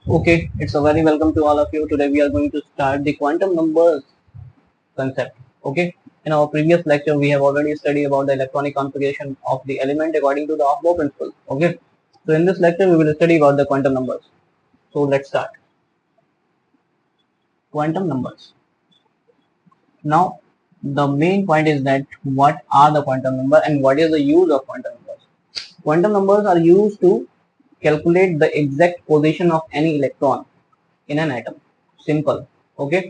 Okay, it's a very welcome to all of you. Today we are going to start the quantum numbers concept. Okay, in our previous lecture we have already studied about the electronic configuration of the element according to the Aufbau principle. Okay, so in this lecture we will study about the quantum numbers. So let's start. Quantum numbers. Now the main point is that what are the quantum numbers and what is the use of quantum numbers. Quantum numbers are used to calculate the exact position of any electron in an atom. Simple. Okay.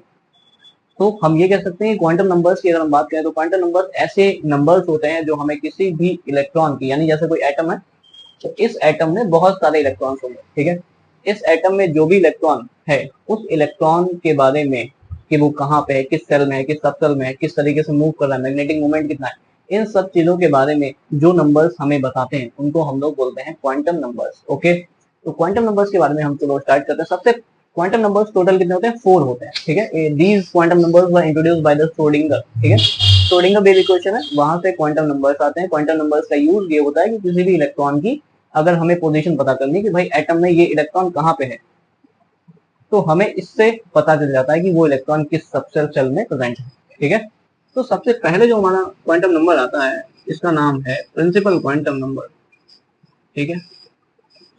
तो हम ये कह सकते हैं quantum numbers की अगर हम बात करें तो क्वांटम नंबर्स ऐसे नंबर्स होते हैं जो हमें किसी भी इलेक्ट्रॉन की, यानी जैसे कोई एटम है तो इस एटम में बहुत सारे इलेक्ट्रॉन्स होंगे, ठीक है। इस एटम में जो भी इलेक्ट्रॉन है उस इलेक्ट्रॉन के बारे में कि वो कहाँ पे है, किस सेल में है, किस सब सेल में है, किस तरीके से मूव कर रहा है, मैग्नेटिक मोमेंट कितना है, इन सब चीजों के बारे में जो नंबर्स हमें बताते हैं उनको हम लोग बोलते हैं क्वांटम नंबर्स। ओके, तो क्वांटम नंबर्स के बारे में हम चलो स्टार्ट करते हैं। सबसे क्वांटम नंबर्स टोटल कितने होते हैं? 4 होते हैं, ठीक है। These quantum numbers were introduced by the Schrodinger, ठीक है। श्रोडिंगर वेव इक्वेशन है, वहां से क्वांटम नंबर्स आते हैं। क्वांटम नंबर्स का यूज ये होता है कि किसी भी इलेक्ट्रॉन की अगर हमें पोजीशन पता करनी है कि भाई एटम में ये इलेक्ट्रॉन कहाँ पे है, तो हमें इससे पता चल जाता है कि वो इलेक्ट्रॉन किस सबसेल सेल में प्रेजेंट है, ठीक है। तो सबसे पहले जो हमारा क्वांटम नंबर आता है इसका नाम है प्रिंसिपल क्वांटम नंबर, ठीक है।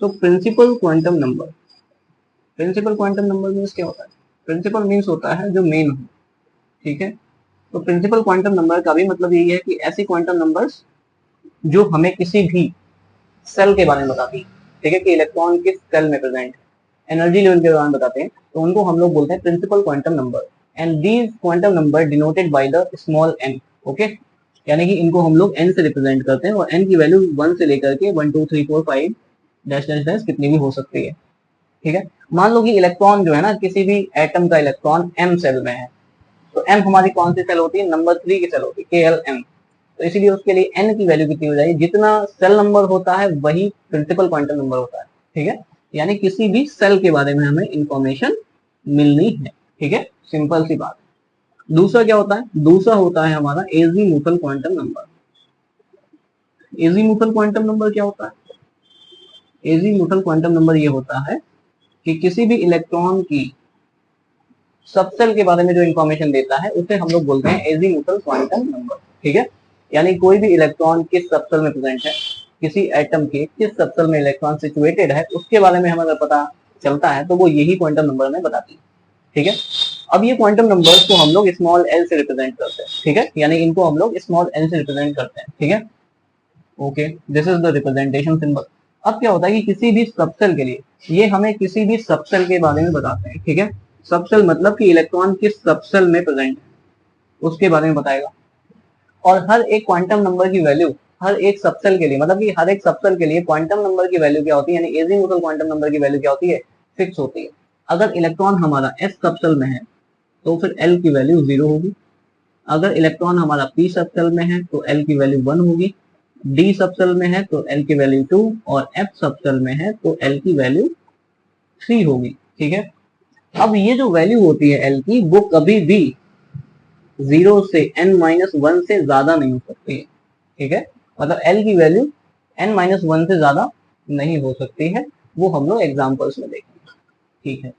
तो principal quantum number, principal quantum number means क्या होता है? प्रिंसिपल मीन्स होता है जो मेन हो, ठीक है। तो प्रिंसिपल क्वांटम नंबर का भी मतलब यही है कि ऐसी क्वांटम नंबर्स जो हमें किसी भी सेल के बारे में बताती है, ठीक है, कि इलेक्ट्रॉन किस सेल में प्रेजेंट है, एनर्जी लेवल के बारे में बताते हैं, तो उनको हम लोग बोलते हैं principal quantum number. And these quantum number denoted by the small n. Okay, यानी कि इनको हम लोग एन से रिप्रेजेंट करते हैं और एन की वैल्यू 1 से लेकर के 1 2 3 4 5 डैश डैश डैश कितनी भी हो सकती है, ठीक है। मान लो कि इलेक्ट्रॉन जो है ना, किसी भी एटम का इलेक्ट्रॉन एम सेल में है, तो एम हमारी कौन सी सेल होती है? नंबर 3 की सेल होती है, के एल एम। तो इसीलिए उसके लिए एन की वैल्यू कितनी हो जाएगी? जितना सेल नंबर होता है वही प्रिंसिपल क्वांटम नंबर होता है, ठीक है। यानी किसी भी सेल के बारे में हमें इंफॉर्मेशन मिलनी है, ठीक है, सिंपल सी बात। दूसरा क्या होता है? दूसरा होता है हमारा azimuthal quantum number. Azimuthal quantum number क्या होता है? एजीमुथल क्वांटम नंबर ये होता है कि किसी भी इलेक्ट्रॉन की सबसेल के बारे में जो इंफॉर्मेशन देता है उसे हम लोग बोलते हैं एजीमुथल क्वांटम नंबर, ठीक है। यानी कोई भी इलेक्ट्रॉन किस सबसेल में प्रेजेंट है, किसी एटम के किस सबसेल में इलेक्ट्रॉन सिचुएटेड है, उसके बारे में हमें अगर पता चलता है तो वो यही क्वांटम नंबर हमें बताती है, ठीक है। अब ये क्वांटम नंबर्स को हम लोग स्मॉल एल से रिप्रेजेंट करते हैं, ठीक है, यानी इनको हम लोग स्मॉल एल से रिप्रेजेंट करते हैं, ठीक है। Okay, this is the representation symbol. अब क्या होता है कि किसी भी सबसेल के लिए ये हमें किसी भी सबसेल के बारे में बताते हैं, ठीक है। सबसेल मतलब कि इलेक्ट्रॉन किस सबसेल में प्रेजेंट है उसके बारे में बताएगा। और हर एक क्वांटम नंबर की वैल्यू हर एक सबसेल के लिए, मतलब कि हर एक सबसेल के लिए क्वांटम नंबर की वैल्यू क्या होती है, यानी एजीमुथल क्वांटम नंबर की वैल्यू क्या होती है? फिक्स होती है। अगर इलेक्ट्रॉन हमारा एस सबसेल में है तो फिर एल की वैल्यू 0 होगी। अगर इलेक्ट्रॉन हमारा पी सबसेल में है तो एल की वैल्यू 1 होगी। डी सबसेल में है तो एल की वैल्यू 2 और एफ सबसेल में है तो एल की वैल्यू 3 होगी, ठीक है। अब ये जो वैल्यू होती है एल की वो कभी भी 0 से n-1 से ज्यादा नहीं हो सकती है, ठीक है। मतलब एल की वैल्यू n-1 से ज्यादा नहीं हो सकती है, वो हम लोग एग्जांपल्स में देखेंगे, ठीक है।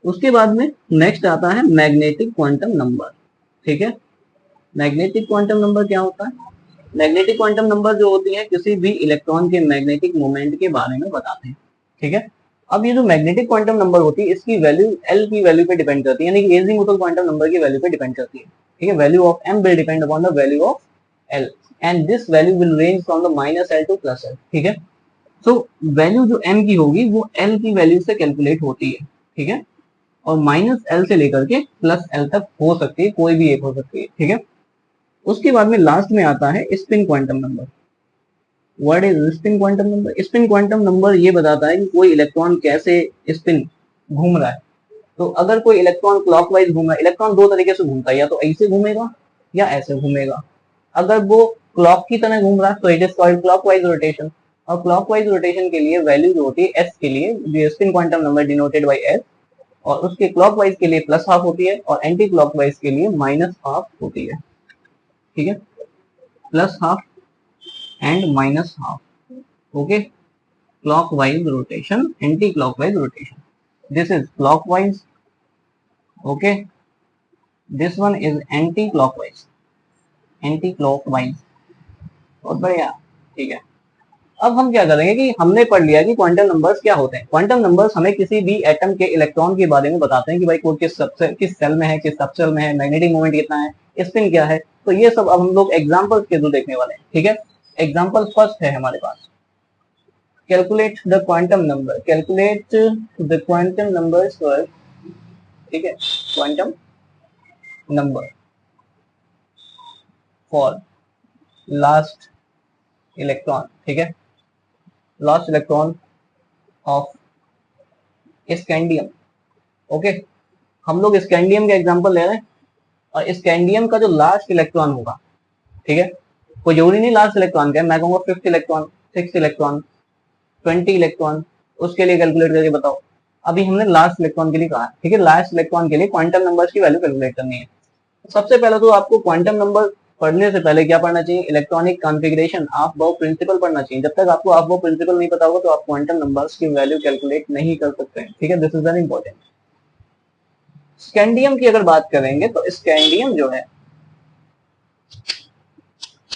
उसके बाद में नेक्स्ट आता है मैग्नेटिक क्वांटम नंबर, ठीक है। मैग्नेटिक क्वांटम नंबर क्या होता है? मैग्नेटिक क्वांटम नंबर जो होती है किसी भी इलेक्ट्रॉन के मैग्नेटिक मोमेंट के बारे में बताते हैं, ठीक है। अब ये जो मैग्नेटिक क्वांटम नंबर होती है इसकी वैल्यू एल की वैल्यू पे डिपेंड करती है, यानी कि एजीमुथल क्वांटम नंबर की वैल्यू पे डिपेंड करती है, ठीक है। Value of M will depend upon the value of L and this value will range from the -l to +l, ठीक है। तो वैल्यू जो एम की होगी वो एल की वैल्यू से कैलकुलेट होती है, ठीक है, और -l से लेकर के +l तक हो सकती है, कोई भी एक हो सकती है, ठीक है। उसके बाद में लास्ट में आता है spin quantum number. What is spin quantum number? Spin quantum number ये बताता है कि कोई इलेक्ट्रॉन कैसे स्पिन घूम रहा है। तो अगर कोई इलेक्ट्रॉन क्लॉकवाइज घूम रहा है, इलेक्ट्रॉन दो तरीके से घूमता है, या तो ऐसे घूमेगा या ऐसे घूमेगा। अगर वो क्लॉक की तरह घूम रहा है तो it is called clockwise rotation. और क्लॉकवाइज रोटेशन के लिए वैल्यू जो होती है एस के लिए, spin quantum number denoted by S, और उसके क्लॉकवाइज के लिए +½ होती है और एंटी क्लॉकवाइज के लिए -½ होती है, ठीक है। +½ and -½ okay. clockwise rotation, anti-clockwise rotation. This is clockwise. Okay, this one is anti-clockwise. Anti-clockwise, बहुत बढ़िया, ठीक है। अब हम क्या करेंगे कि हमने पढ़ लिया कि क्वांटम नंबर्स क्या होते हैं। क्वांटम नंबर्स हमें किसी भी एटम के इलेक्ट्रॉन के बारे में बताते हैं कि भाई वो किस सेल में है, किस सबसेल में है, मैग्नेटिक मोमेंट कितना है, स्पिन क्या है। तो ये सब अब हम लोग एग्जांपल्स के थ्रू देखने वाले हैं, ठीक है। एग्जांपल फर्स्ट है हमारे पास, calculate the quantum number, calculate the quantum numbers first, ठीक है। Quantum number for last electron, ठीक है, last electron of scandium. Okay, हम लोग स्कैंडियम का एग्जांपल ले रहे हैं और स्कैंडियम का जो लास्ट इलेक्ट्रॉन होगा, ठीक है, कोई जरूरी नहीं लास्ट इलेक्ट्रॉन का, मैं कहूंगा 5th electron, 6th electron, 20 electron, उसके लिए कैलकुलेट करके बताओ। अभी हमने लास्ट इलेक्ट्रॉन के लिए कहा, ठीक है। लास्ट इलेक्ट्रॉन के लिए क्वांटम नंबर्स की वैल्यू कैलकुलेट करनी है। सबसे पहले तो आपको क्वांटम नंबर पढ़ने से पहले क्या पढ़ना चाहिए, इलेक्ट्रॉनिक कॉन्फ़िगरेशन, ऑफ बाउ प्रिंसिपल पढ़ना चाहिए। जब तक आपको ऑफ बाउ प्रिंसिपल नहीं पता होगा तो आप क्वांटम नंबर्स की वैल्यू कैलकुलेट नहीं कर सकते हैं, ठीक है। This is very important. Scandium की अगर बात करेंगे तो स्कैंडियम जो है,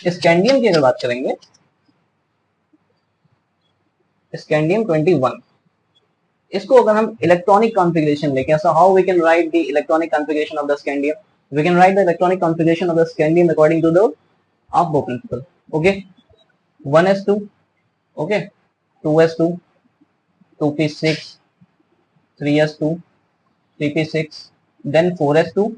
स्कैंडियम की अगर बात करेंगे, स्कैंडियम 21, इसको अगर हम इलेक्ट्रॉनिक कॉन्फ़िगरेशन लेके, ऐसा how we can write the electronic configuration of the scandium, we can write the electronic configuration of the scandium according to the Aufbau principle. Okay, 1s2, okay, 2s2, 2p6, 3s2, 3p6, then 4s2।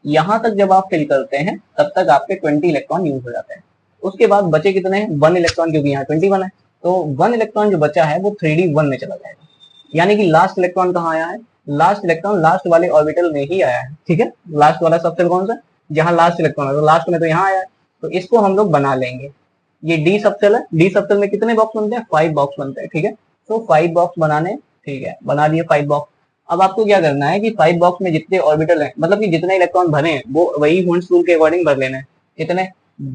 यहां तक जब आप fill करते हैं तब तक आपके 20 electron use हो जाते हैं। उसके बाद बचे कितने हैं, 1 इलेक्ट्रॉन, क्योंकि यहाँ 21 है तो 1 इलेक्ट्रॉन जो बचा है वो 3d1 में चला जाएगा। यानी कि लास्ट इलेक्ट्रॉन कहाँ आया है, लास्ट इलेक्ट्रॉन लास्ट वाले ऑर्बिटल में ही आया है, ठीक है। लास्ट वाला सबसेल कौन सा, जहां लास्ट इलेक्ट्रॉन है, तो लास्ट में तो यहाँ आया है, तो इसको हम लोग बना लेंगे। ये डी सबसेल है, डी सबसेल में कितने बॉक्स बनते हैं, 5 बॉक्स बनते हैं, ठीक है। तो 5 बॉक्स बनाने, ठीक है, बना दिए 5 बॉक्स। अब आपको क्या करना है कि 5 बॉक्स में जितने ऑर्बिटल हैं, मतलब कि जितने इलेक्ट्रॉन भरे हैं वो वही हुंड्स रूल के अकॉर्डिंग भर लेना है। कितने,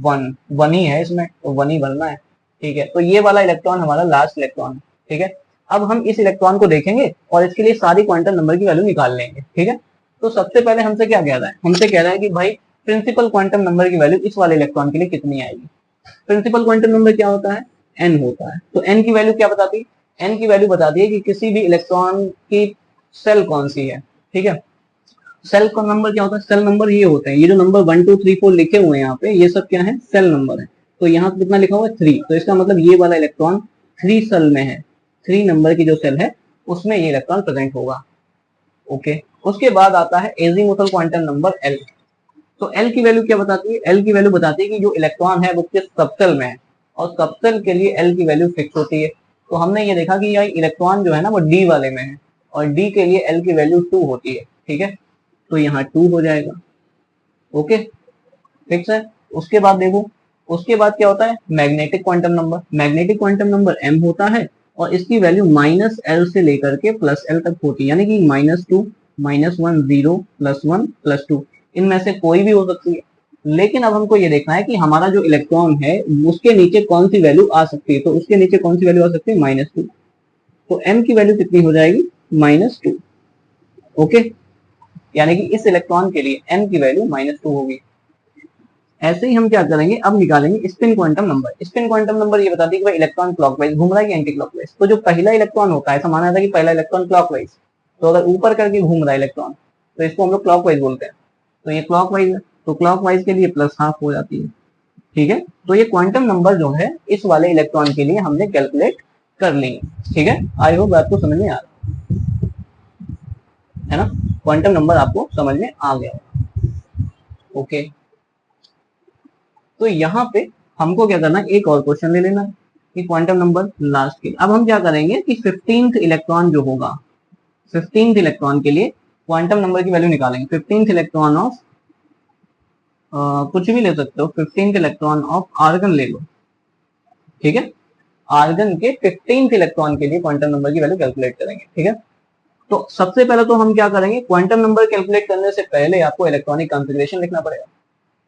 1 ही है इसमें, तो 1 ही भरना है, ठीक है। तो ये वाला इलेक्ट्रॉन हमारा लास्ट इलेक्ट्रॉन है, ठीक है। अब हम इस इलेक्ट्रॉन को देखेंगे और इसके लिए सारी क्वांटम नंबर की वैल्यू निकाल लेंगे, ठीक है। तो सबसे पहले हमसे क्या कह रहा है, हमसे कह रहा है कि भाई प्रिंसिपल क्वांटम नंबर की वैल्यू इस वाले इलेक्ट्रॉन के लिए कितनी आएगी। प्रिंसिपल क्वांटम नंबर क्या होता है, n होता है। तो n की वैल्यू क्या बताती है, n की वैल्यू बताती है कि किसी भी इलेक्ट्रॉन की सेल कौन सी है, ठीक है। सेल का नंबर क्या होता है, सेल नंबर ये होते हैं, ये जो नंबर 1 2 3 4 लिखे हुए हैं यहाँ पे, ये सब क्या है, सेल नंबर है। तो यहाँ कितना लिखा हुआ है, 3, तो इसका मतलब ये वाला इलेक्ट्रॉन 3 सेल में है, 3 नंबर की जो सेल है उसमें ये इलेक्ट्रॉन प्रेजेंट होगा। ओके, उसके बाद आता है एजीमुथल क्वांटम नंबर L। तो L की वैल्यू क्या बताती है, L की वैल्यू बताती है कि जो इलेक्ट्रॉन है वो किस सबसेल में है, और सबसेल के लिए L की वैल्यू फिक्स होती है। तो हमने ये देखा कि ये इलेक्ट्रॉन जो है ना वो D वाले में है, और D के लिए L की वैल्यू 2 होती है, ठीक है। तो यहाँ 2 हो जाएगा, ओके, फिक्स है। उसके बाद देखो, उसके बाद क्या होता है, magnetic quantum number. Magnetic quantum number m होता है और इसकी वैल्यू -l से लेकर के +l तक होती है, यानी कि -2, -1, 0, +1, +2, इनमें से कोई भी हो सकती है। लेकिन अब हमको ये देखना है कि हमारा जो इलेक्ट्रॉन है उसके नीचे कौन सी वैल्यू आ सकती है। तो उसके नीचे कौन सी वैल्यू आ सकती है, -2। तो m की वैल्यू कितनी हो जाएगी, -2, ओके। यानी कि इस इलेक्ट्रॉन के लिए m की वैल्यू -2 होगी। ऐसे ही हम क्या करेंगे, अब निकालेंगे spin quantum number. Spin quantum number ये बताती है कि भाई इलेक्ट्रॉन क्लॉकवाइज घूम रहा है कि एंटी क्लॉकवाइज। तो जो पहला इलेक्ट्रॉन होता है, ऐसा माना था कि पहला इलेक्ट्रॉन क्लॉकवाइज, तो अगर ऊपर करके घूम रहा है इलेक्ट्रॉन तो इसको हम लोग क्लॉकवाइज बोलते हैं। तो ये क्लॉकवाइज है, तो क्लॉकवाइज के लिए +½ हो जाती है, ठीक है। तो ये क्वांटम नंबर जो है इस वाले इलेक्ट्रॉन के लिए हमने कैलकुलेट कर ली, ठीक है। आई होप आपको समझ में आ रहा है ना, क्वांटम नंबर आपको समझ में आ गया, ओके। तो यहाँ पे हमको क्या करना है, एक और क्वेश्चन ले लेना कि क्वांटम नंबर लास्ट के। अब हम क्या करेंगे कि 15th इलेक्ट्रॉन जो होगा, 15th इलेक्ट्रॉन के लिए क्वांटम नंबर की वैल्यू निकालेंगे। 15th इलेक्ट्रॉन ऑफ कुछ भी ले सकते हो, 15th इलेक्ट्रॉन ऑफ आर्गन ले लो, ठीक है। आर्गन के 15th इलेक्ट्रॉन के लिए क्वांटम नंबर की वैल्यू कैलकुलेट करेंगे, ठीक है। तो सबसे पहले तो हम क्या करेंगे, क्वांटम नंबर कैलकुलेट करने से पहले आपको इलेक्ट्रॉनिक कॉन्फ़िगरेशन लिखना पड़ेगा।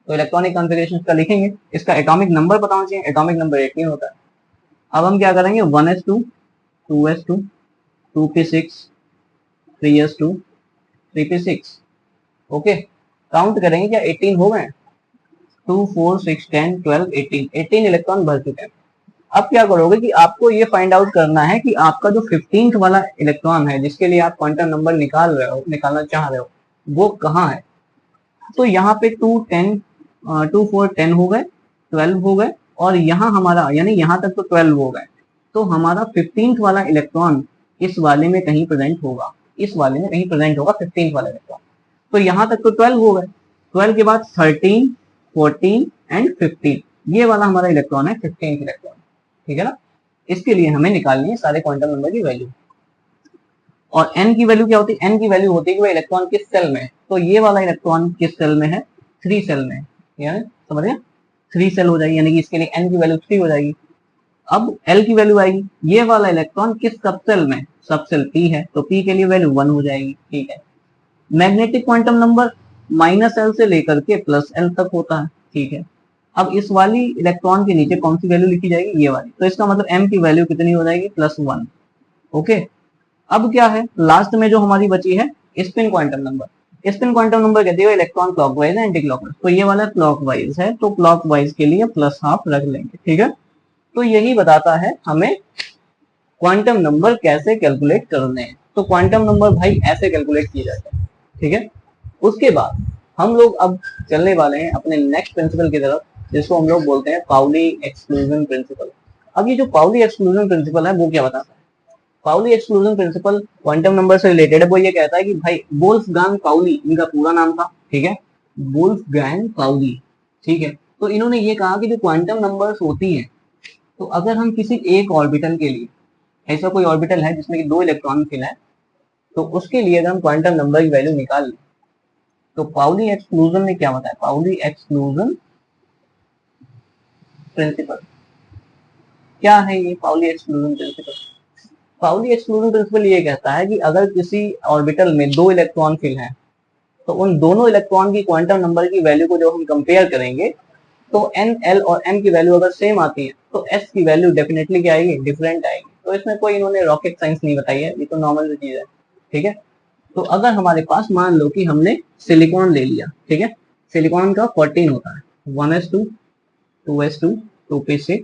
तो इलेक्ट्रॉनिक कॉन्फ़िगरेशन का लिखेंगे, इसका एटॉमिक नंबर बताना चाहिए, एटॉमिक नंबर 18 होता है। अब हम क्या करेंगे, 1s2, 2s2 2p6 3s2 3p6। Okay, count करेंगे क्या 18 हो गए? 2 4 6 10 12 18 18 इलेक्ट्रॉन भर चुके हैं। अब क्या करोगे कि आपको ये फाइंड आउट करना है कि आपका जो 15th वाला इलेक्ट्रॉन है जिसके लिए आप क्वांटम नंबर निकालना चाह रहे हो वो कहाँ है। तो यहाँ पे 2 10 2 4 10 हो गए, 12 हो गए, और यहाँ हमारा यानी यहाँ तक तो 12 हो गए। तो हमारा 15th वाला इलेक्ट्रॉन इस वाले में कहीं प्रेजेंट होगा, इस वाले में कहीं प्रेजेंट होगा 15th वाला इलेक्ट्रॉन। तो यहाँ तक तो 12 हो गए, 12 के बाद 13 14 एंड 15 ये वाला हमारा इलेक्ट्रॉन है 15th इलेक्ट्रॉन। ठीक है ना। इसके लिए हमें निकालनी है सारे क्वांटम नंबर की वैल्यू। और n की वैल्यू क्या होती है? n की वैल्यू होती है कि वो इलेक्ट्रॉन किस सेल में है। तो ये वाला इलेक्ट्रॉन किस सेल में है? 3 सेल में है, यानी समझ गए 3 सेल हो जाएगी, यानी कि इसके लिए n की वैल्यू 3 हो जाएगी। अब l की वैल्यू आएगी, ये वाला इलेक्ट्रॉन किस सब सेल में? सब सेल p है, तो p के लिए वैल्यू 1 हो जाएगी। ठीक है। मैग्नेटिक क्वांटम नंबर -l से लेकर के +l तक होता है। ठीक है। अब इस वाली इलेक्ट्रॉन के नीचे कौन सी वैल्यू लिखी जाएगी? ये वाली। तो इसका मतलब m की वैल्यू कितनी हो जाएगी? +1। ओके। अब क्या है लास्ट में जो हमारी बची है? Spin quantum number. Spin quantum number कहते हैं इलेक्ट्रॉन क्लॉकवाइज है एंटी क्लॉकवाइज। तो ये वाला क्लॉकवाइज है, तो क्लॉकवाइज के लिए +½ रख लेंगे। ठीक है। तो यही बताता है हमें क्वांटम नंबर कैसे कैलकुलेट करने हैं। तो क्वांटम नंबर भाई ऐसे कैलकुलेट किए जाते हैं। ठीक है। उसके बाद हम लोग अब चलने वाले हैं अपने नेक्स्ट प्रिंसिपल की तरफ, जिसको हम लोग बोलते हैं पाउली एक्सक्लूजन प्रिंसिपल। अब ये जो पाउली एक्सक्लूजन प्रिंसिपल है वो क्या बताता है? Pauli exclusion principle quantum number से रिलेटेड है। वो ये कहता है कि भाई वोल्फ्गांग पाउली इनका पूरा नाम था। ठीक है, वोल्फ्गांग पाउली। ठीक है। तो इन्होंने ये कहा कि जो क्वांटम नंबर्स होती हैं, तो अगर हम किसी एक ऑर्बिटल के लिए, ऐसा कोई ऑर्बिटल है जिसमें कि 2 इलेक्ट्रॉन फिल है, तो उसके लिए अगर हम क्वांटम नंबर की वैल्यू निकाल लें, तो पाउली एक्सक्लूजन ने क्या बताया? पाउली एक्सक्लूजन प्रिंसिपल क्या है? ये Pauli exclusion principle, Pauli exclusion principle ये कहता है कि अगर किसी ऑर्बिटल में 2 इलेक्ट्रॉन फिल हैं, तो उन दोनों इलेक्ट्रॉन की क्वांटम नंबर की वैल्यू को जब हम कंपेयर करेंगे, तो n, l और m की वैल्यू अगर सेम आती है, तो s की वैल्यू डेफिनेटली क्या आएगी? डिफरेंट आएगी। तो इसमें कोई इन्होंने रॉकेट साइंस नहीं बताई है, ये तो नॉर्मल चीज है। ठीक है। तो अगर हमारे पास मान लो कि हमने सिलिकॉन ले लिया, ठीक है, सिलिकॉन का 14 होता है, 1s2 2s2 2p6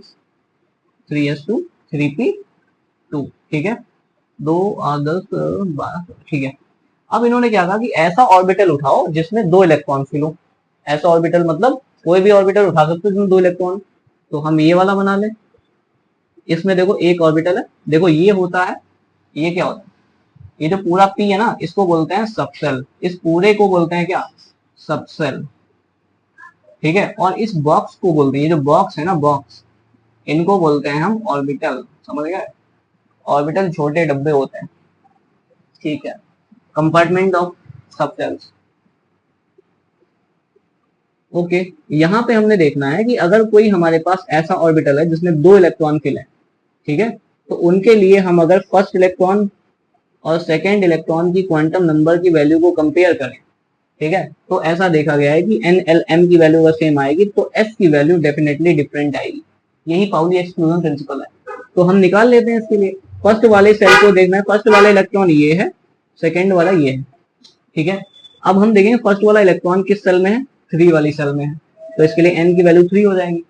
3s2 3p2। ठीक है, 2 और 10 12। ठीक है। अब इन्होंने क्या कहा कि ऐसा ऑर्बिटल उठाओ जिसमें 2 इलेक्ट्रॉन फिल हो। ऐसा ऑर्बिटल मतलब कोई भी ऑर्बिटल उठा सकते हो जिसमें 2 इलेक्ट्रॉन। तो हम ये वाला बना लें। इसमें देखो एक ऑर्बिटल है, देखो ये होता है, ये क्या होता है? ये जो पूरा पी है ना, इसको बोलते हैं सबसेल। इस पूरे को बोलते हैं क्या? सबसेल। ठीक है। और इस बॉक्स को बोलते हैं, ये जो बॉक्स है ना, बॉक्स, इनको बोलते हैं हम ऑर्बिटल। समझ गए? ऑर्बिटल छोटे डब्बे होते हैं। ठीक है, कंपार्टमेंट ऑफ सबसेल्स। ओके। यहाँ पे हमने देखना है कि अगर कोई हमारे पास ऐसा ऑर्बिटल है जिसमें 2 इलेक्ट्रॉन फिल है, ठीक है, तो उनके लिए हम अगर फर्स्ट इलेक्ट्रॉन और सेकेंड इलेक्ट्रॉन की क्वांटम नंबर की वैल्यू को कंपेयर करें, ठीक है, तो ऐसा देखा गया है कि n, l, m की वैल्यू अगर सेम आएगी तो s की वैल्यू डेफिनेटली डिफरेंट आएगी। यही पाउली एक्सक्लूजन प्रिंसिपल है। तो हम निकाल लेते हैं इसके लिए। फर्स्ट वाले सेल को देखना है, फर्स्ट वाला इलेक्ट्रॉन ये है, सेकेंड वाला ये है। ठीक है। अब हम देखेंगे फर्स्ट वाला इलेक्ट्रॉन किस सेल में है? 3 वाली सेल में है, तो इसके लिए n की वैल्यू 3 हो जाएगी।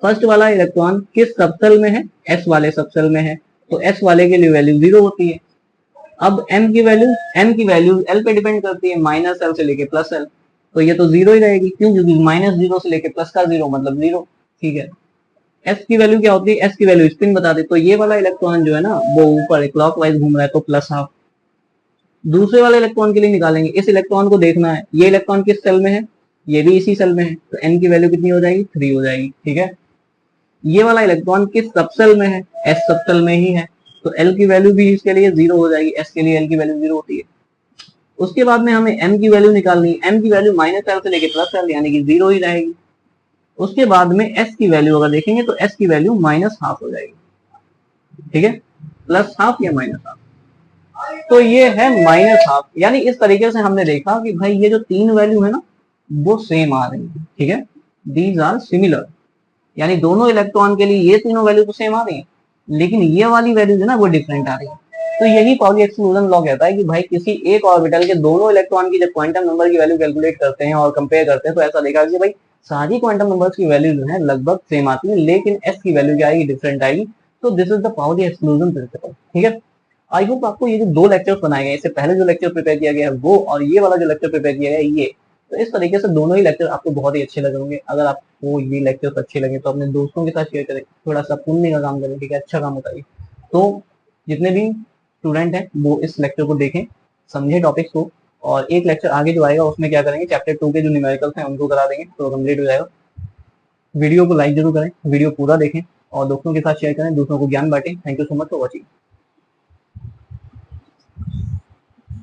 फर्स्ट वाला इलेक्ट्रॉन किस सबसेल में है? s वाले सबसेल में है, तो s वाले के लिए वैल्यू 0 होती है। अब m की वैल्यू l पे डिपेंड करती है, -l से लेके +l, तो ये तो 0 ही रहेगी। क्यों? क्योंकि -0 से लेके प्लस का 0 मतलब 0। ठीक है। s की वैल्यू क्या होती है? s की वैल्यू स्पिन बता दे, तो ये वाला इलेक्ट्रॉन जो है ना वो ऊपर क्लॉकवाइज घूम रहा है, तो +½ दूसरे वाले इलेक्ट्रॉन के लिए निकालेंगे। इस इलेक्ट्रॉन को देखना है, ये इलेक्ट्रॉन किस सेल में है? ये भी इसी सेल में है, तो n की वैल्यू कितनी हो जाएगी? 3 हो जाएगी। ठीक है। ये वाला इलेक्ट्रॉन किस सबसेल में है? s सबसेल में ही है, तो l की वैल्यू भी इसके लिए 0 हो जाएगी। s के लिए l की वैल्यू 0 होती है। उसके बाद में हमें m की वैल्यू निकालनी है। m की वैल्यू -l से लेके +l यानी कि 0 ही रहेगी। उसके बाद में s की वैल्यू अगर देखेंगे तो s की वैल्यू -½ हो जाएगी। ठीक है, +½ या -½ तो ये है -½ यानी इस तरीके से हमने देखा कि भाई ये जो 3 वैल्यू है ना वो सेम आ रही है। ठीक है, दीज आर सिमिलर, यानी दोनों इलेक्ट्रॉन के लिए ये तीनों वैल्यू तो सेम आ रही है। लेकिन ये वाली वैल्यूज है ना वो डिफरेंट आ रही है। तो यही पाउली एक्सक्लूजन लॉ कहता है कि भाई किसी एक ऑर्बिटल के दोनों इलेक्ट्रॉन की जब क्वांटम नंबर की वैल्यू कैलकुलेट करते हैं और कंपेयर करते हैं तो ऐसा देखा कि भाई सारी क्वांटम नंबर्स की वैल्यू जो है लगभग सेम आती है, लेकिन एस की वैल्यू क्या आएगी, डिफरेंट आएगी। तो this is the Pauli exclusion principle. ठीक है, आई होप आपको ये जो दो लेक्चर्स बनाए गए, इससे पहले जो लेक्चर प्रिपेयर किया गया है वो, और ये वाला जो लेक्चर प्रिपेयर किया गया है ये, तो इस तरीके से दोनों ही लेक्चर आपको बहुत ही अच्छे लगे होंगे। अगर आपको ये लेक्चर्स अच्छे लगे तो अपने दोस्तों के साथ शेयर करें, थोड़ा सा पुण्य का काम करें, ठीक है, अच्छा काम होता है। तो जितने भी स्टूडेंट हैं वो इस लेक्चर को देखें, समझे टॉपिक्स को, और एक लेक्चर आगे जो आएगा उसमें क्या करेंगे, चैप्टर 2 के जो न्यूमेरिकल्स हैं उनको करा देंगे तो कंप्लीट हो जाएगा। वीडियो को लाइक जरूर करें, वीडियो पूरा देखें और दोस्तों के साथ शेयर करें, दूसरों को ज्ञान बांटें। Thank you so much for watching.